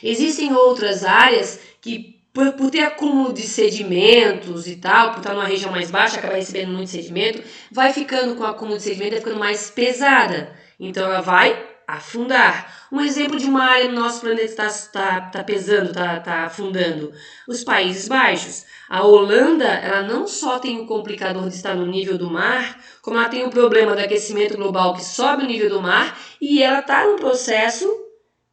A: Existem outras áreas que, por ter acúmulo de sedimentos e tal, por estar numa região mais baixa, acaba recebendo muito sedimento, vai ficando com o acúmulo de sedimento, vai ficando mais pesada. Então ela vai afundar. Um exemplo de uma área no nosso planeta que está pesando, está afundando. Os Países Baixos. A Holanda, ela não só tem o complicador de estar no nível do mar, como ela tem o problema do aquecimento global que sobe o nível do mar e ela está num processo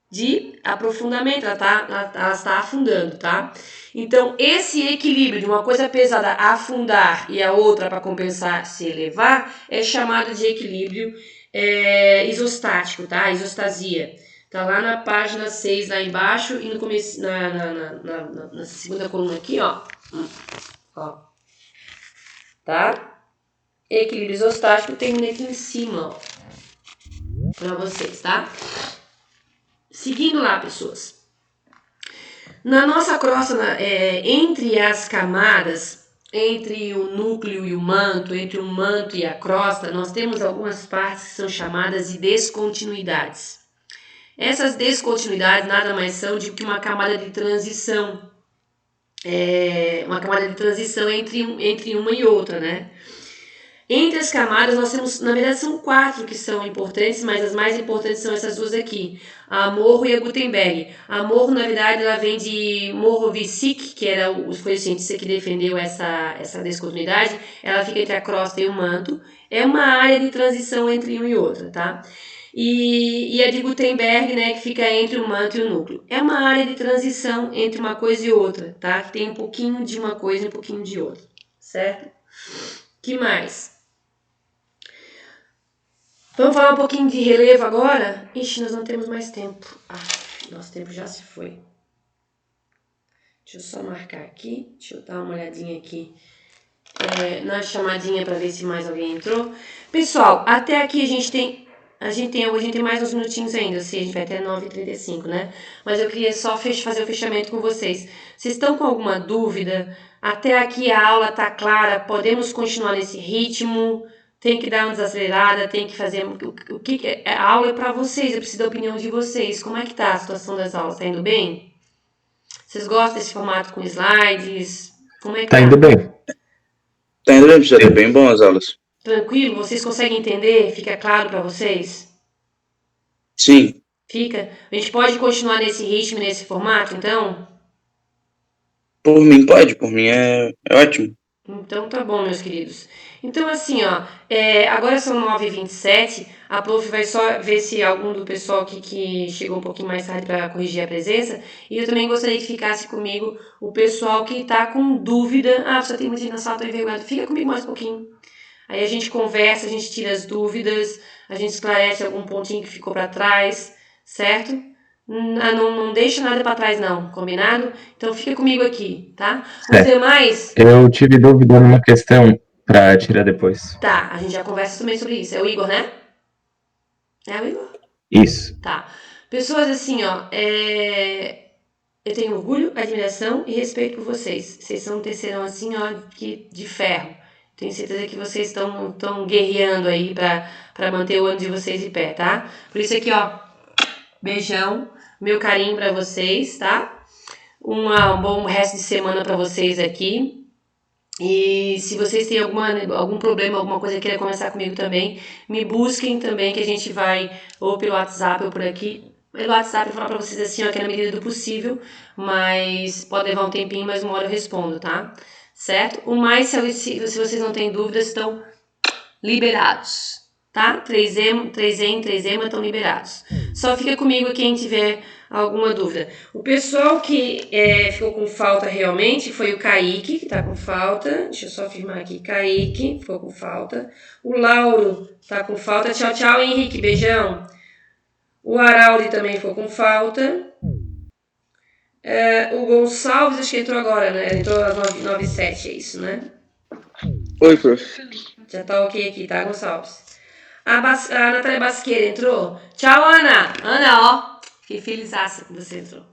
A: de aprofundamento, ela está afundando, tá? Então, esse equilíbrio de uma coisa pesada afundar e a outra para compensar se elevar é chamado de equilíbrio isostático, tá? Isostasia. Tá lá na página 6, lá embaixo, e no começo, na segunda coluna aqui, ó. Tá? Equilíbrio isostático tem aqui em cima, ó. Pra vocês, tá? Seguindo lá, pessoas. Na nossa crosta, entre as camadas, entre o núcleo e o manto, entre o manto e a crosta, nós temos algumas partes que são chamadas de descontinuidades. Essas descontinuidades nada mais são do que uma camada de transição. Uma camada de transição entre uma e outra, né? Entre as camadas, nós temos, na verdade, são 4 que são importantes, mas as mais importantes são essas duas aqui, a Morro e a Gutenberg. A Morro, na verdade, ela vem de Morovicic, que foi o cientista que defendeu essa descontinuidade. Ela fica entre a crosta e o manto. É uma área de transição entre uma e outra, tá? E a de Gutenberg, né, que fica entre o manto e o núcleo. É uma área de transição entre uma coisa e outra, tá? Que tem um pouquinho de uma coisa e um pouquinho de outra, certo? Que mais? Vamos falar um pouquinho de relevo agora? Ixi, nós não temos mais tempo. Nosso tempo já se foi. Deixa eu só marcar aqui. Deixa eu dar uma olhadinha aqui na chamadinha para ver se mais alguém entrou. Pessoal, até aqui a gente tem mais uns minutinhos ainda. Assim, a gente vai até 9h35, né? Mas eu queria só fazer o fechamento com vocês. Vocês estão com alguma dúvida? Até aqui a aula tá clara. Podemos continuar nesse ritmo? Tem que dar uma desacelerada, tem que fazer... A aula é para vocês, eu preciso da opinião de vocês. Como é que tá a situação das aulas? Tá indo bem? Vocês gostam desse formato com slides? Como é que
C: Tá indo bem.
B: Tá indo bem, já tá bem bom as aulas.
A: Tranquilo? Vocês conseguem entender? Fica claro para vocês?
B: Sim.
A: Fica? A gente pode continuar nesse ritmo, nesse formato, então?
B: Por mim pode, por mim é ótimo.
A: Então tá bom, meus queridos. Então assim, ó, agora são 9h27, a prof vai só ver se algum do pessoal que chegou um pouquinho mais tarde para corrigir a presença, e eu também gostaria que ficasse comigo o pessoal que tá com dúvida. Só tem muita gente na sala, tô envergonhada. Fica comigo mais um pouquinho. Aí a gente conversa, a gente tira as dúvidas, a gente esclarece algum pontinho que ficou para trás, certo? Não deixa nada para trás não, combinado? Então fica comigo aqui, tá? Os demais...
C: Eu tive dúvida numa questão para tirar depois.
A: Tá, a gente já conversa também sobre isso. É o Igor, né? É o Igor?
C: Isso.
A: Tá. Pessoas assim, ó, eu tenho orgulho, admiração e respeito por vocês. Vocês são um terceirão assim, ó, de ferro. Tenho certeza que vocês estão guerreando aí pra manter o ano de vocês de pé, tá? Por isso aqui, ó, beijão, meu carinho pra vocês, tá? Um bom resto de semana pra vocês aqui. E se vocês têm algum problema, alguma coisa que queiram conversar comigo também, me busquem também, que a gente vai ou pelo WhatsApp ou por aqui pelo WhatsApp e falar pra vocês assim, ó, que é na medida do possível, mas pode levar um tempinho, mas uma hora eu respondo, tá? Certo? O mais, se vocês não têm dúvidas, estão liberados, tá? 3E, 3E, 3E estão liberados. Só fica comigo quem tiver alguma dúvida. O pessoal que ficou com falta realmente foi o Kaique, que tá com falta. Deixa eu só afirmar aqui. Kaique ficou com falta. O Lauro tá com falta. Tchau, tchau, Henrique. Beijão. O Araldi também ficou com falta. O Gonçalves, acho que entrou agora, né? Entrou às 9h07, é isso, né?
B: Oi, prof.
A: Já tá ok aqui, tá, Gonçalves? A Natália Basqueira entrou? Tchau, Ana! Ana, ó. Fiquei felizaça que você entrou.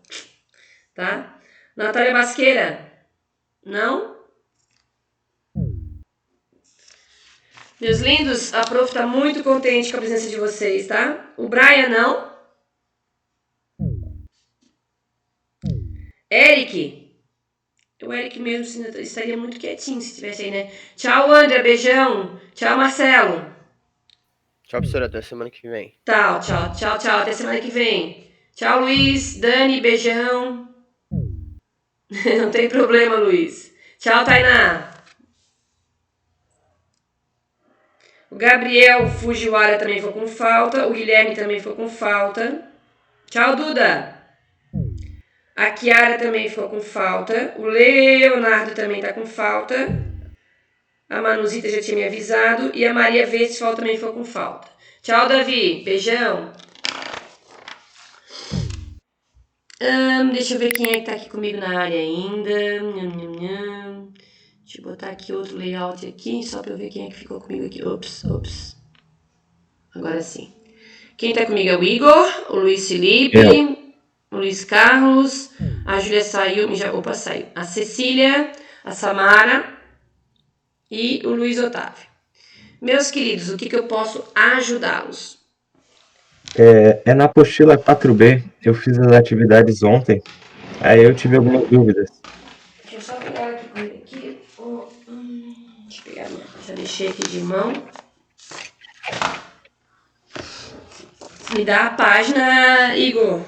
A: Tá? Natália Basqueira? Não? Meus lindos, a prof tá muito contente com a presença de vocês, tá? O Brian, não? Eric? O Eric mesmo estaria muito quietinho se estivesse aí, né? Tchau, André, beijão. Tchau, Marcelo.
D: Tchau, professora, até semana que vem.
A: Tchau, até semana que vem. Tchau, Luiz, Dani, beijão. Não tem problema, Luiz. Tchau, Tainá. O Gabriel Fujiwara também foi com falta. O Guilherme também foi com falta. Tchau, Duda. A Kiara também ficou com falta. O Leonardo também tá com falta. A Manuzita já tinha me avisado. E a Maria Westphal também ficou com falta. Tchau, Davi. Beijão. Deixa eu ver quem é que tá aqui comigo na área ainda. Deixa eu botar aqui outro layout aqui, só pra eu ver quem é que ficou comigo aqui. Ops. Agora sim. Quem tá comigo é o Igor, o Luiz Felipe, o Luiz Carlos, a Júlia saiu, saiu. A Cecília, a Samara e o Luiz Otávio. Meus queridos, o que eu posso ajudá-los?
C: É na apostila 4B, eu fiz as atividades ontem, aí eu tive algumas dúvidas.
A: Deixa eu só pegar aqui comigo aqui. Deixa eu pegar, já deixei aqui de mão. Me dá a página, Igor.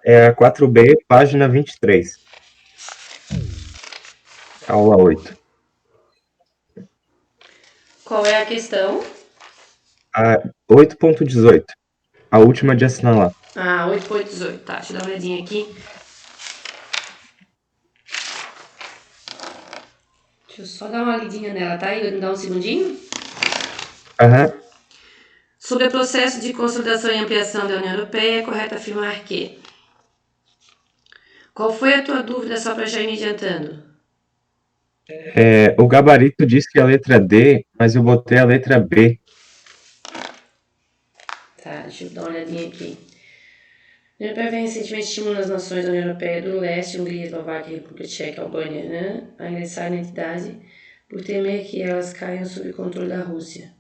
C: É a 4B, página 23. Aula 8.
A: Qual é a questão?
C: A 8.18. A última de assinalar.
A: 8.18. Tá, deixa eu dar uma olhadinha aqui. Deixa eu só dar uma lidinha nela, tá? Igor, me dá um segundinho. Sobre o processo de consolidação e ampliação da União Europeia, é correto afirmar que... Qual foi a tua dúvida, só para já ir me adiantando?
C: O gabarito diz que é a letra D, mas eu botei a letra B.
A: Tá, deixa eu dar uma olhadinha aqui. A União Europeia vem recentemente estimulando as nações da União Europeia do Leste, Hungria, Eslováquia, República Tcheca, Albânia, né, a ingressar na entidade por temer que elas caiam sob o controle da Rússia.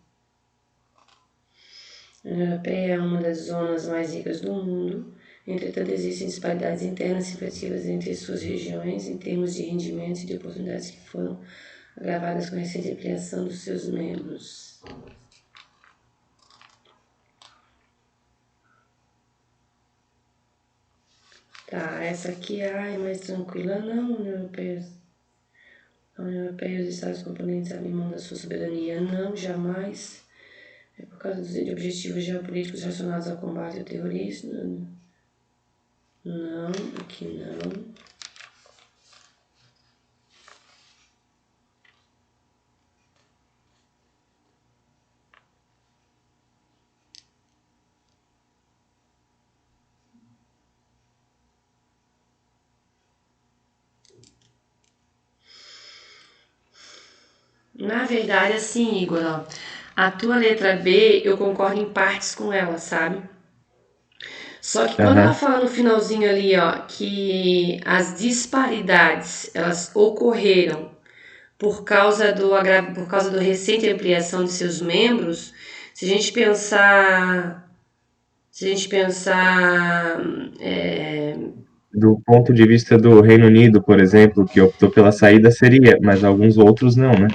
A: A União Europeia é uma das zonas mais ricas do mundo. Entretanto, existem disparidades internas significativas entre suas regiões em termos de rendimentos e de oportunidades que foram agravadas com a recente ampliação dos seus membros. Tá, essa aqui é mais tranquila. Não, União Europeia. A União Europeia e os Estados componentes abrem mão da sua soberania. Não, jamais. É por causa de objetivos geopolíticos relacionados ao combate ao terrorismo. Não, aqui não. Na verdade, assim, Igor, ó, a tua letra B, eu concordo em partes com ela, sabe? Só que quando ela fala no finalzinho ali, ó, que as disparidades, elas ocorreram por causa do recente ampliação de seus membros, se a gente pensar
C: Do ponto de vista do Reino Unido, por exemplo, que optou pela saída, seria, mas alguns outros não, né?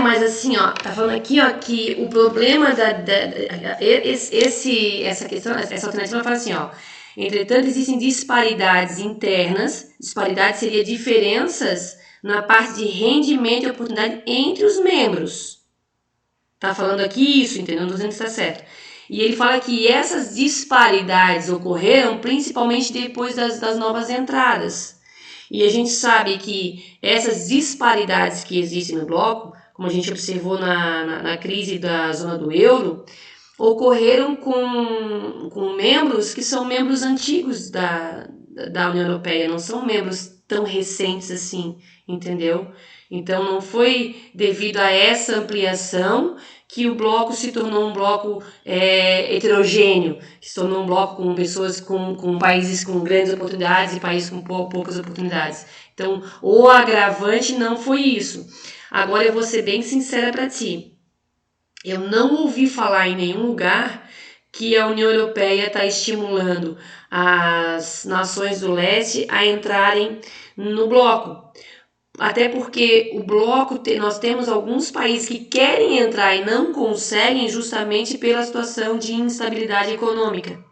A: Mas assim, ó, tá falando aqui, ó, que o problema essa questão, essa alternativa fala assim, ó. Entretanto, existem disparidades internas. Disparidade seria diferenças na parte de rendimento e oportunidade entre os membros. Tá falando aqui isso, entendeu? Não tô dizendo que está certo. E ele fala que essas disparidades ocorreram principalmente depois das novas entradas. E a gente sabe que essas disparidades que existem no bloco, como a gente observou na crise da zona do euro, ocorreram com membros que são membros antigos da União Europeia, não são membros tão recentes assim, entendeu? Então não foi devido a essa ampliação que o bloco se tornou um bloco heterogêneo, que se tornou um bloco com pessoas com países com grandes oportunidades e países com poucas oportunidades. Então o agravante não foi isso. Agora eu vou ser bem sincera para ti. Eu não ouvi falar em nenhum lugar que a União Europeia está estimulando as nações do leste a entrarem no bloco. Até porque o bloco, nós temos alguns países que querem entrar e não conseguem justamente pela situação de instabilidade econômica,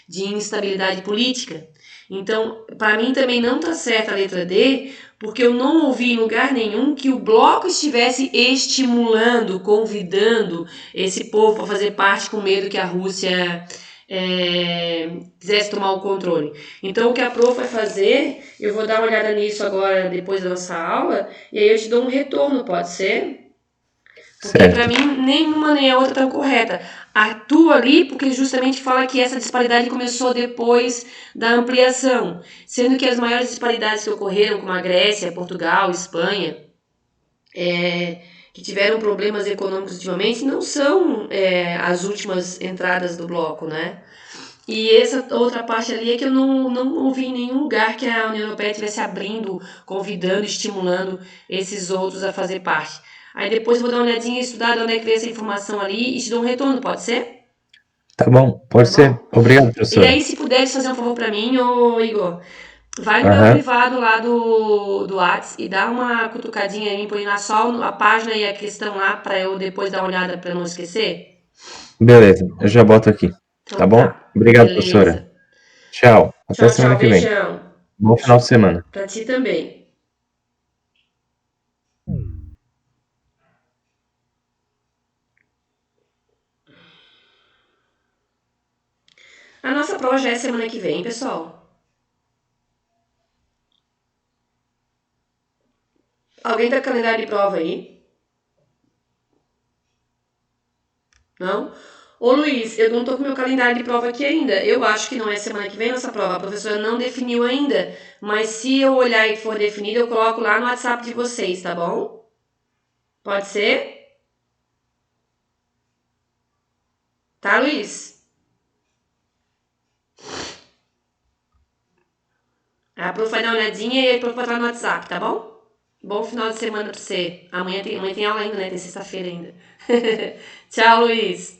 A: de instabilidade política. Então, para mim também não está certa a letra D, porque eu não ouvi em lugar nenhum que o bloco estivesse estimulando, convidando esse povo para fazer parte com medo que a Rússia quisesse tomar o controle. Então, o que a Prof vai fazer, eu vou dar uma olhada nisso agora, depois da nossa aula, e aí eu te dou um retorno, pode ser? Porque para mim, nenhuma nem a outra estão correta. A tua ali, porque justamente fala que essa disparidade começou depois da ampliação, sendo que as maiores disparidades que ocorreram, como a Grécia, Portugal, Espanha, que tiveram problemas econômicos ultimamente, não são as últimas entradas do bloco, né? E essa outra parte ali é que eu não ouvi em nenhum lugar que a União Europeia estivesse abrindo, convidando, estimulando esses outros a fazer parte. Aí depois eu vou dar uma olhadinha e estudar de onde é que veio essa informação ali e te dou um retorno, pode ser?
C: Tá bom, pode ser. Obrigado, professor.
A: E aí, se puderes fazer um favor pra mim, ô Igor, vai no meu privado lá do Whats e dá uma cutucadinha em mim, põe lá só a página e a questão lá pra eu depois dar uma olhada pra não esquecer.
C: Beleza, eu já boto aqui.
A: Então,
C: tá bom? Obrigado, professora. Tchau. Até semana que vem.
A: Beijão.
C: Bom final de semana.
A: Pra ti também. A nossa prova já é semana que vem, pessoal. Alguém tá com calendário de prova aí? Não? Ô Luiz, eu não tô com meu calendário de prova aqui ainda. Eu acho que não é semana que vem nossa prova. A professora não definiu ainda. Mas se eu olhar e for definido, eu coloco lá no WhatsApp de vocês, tá bom? Pode ser? Tá, Luiz? A prof vai dar uma olhadinha e a prof vai estar no WhatsApp, tá bom? Bom final de semana pra você. Amanhã tem aula ainda, né? Tem sexta-feira ainda. Tchau, Luiz.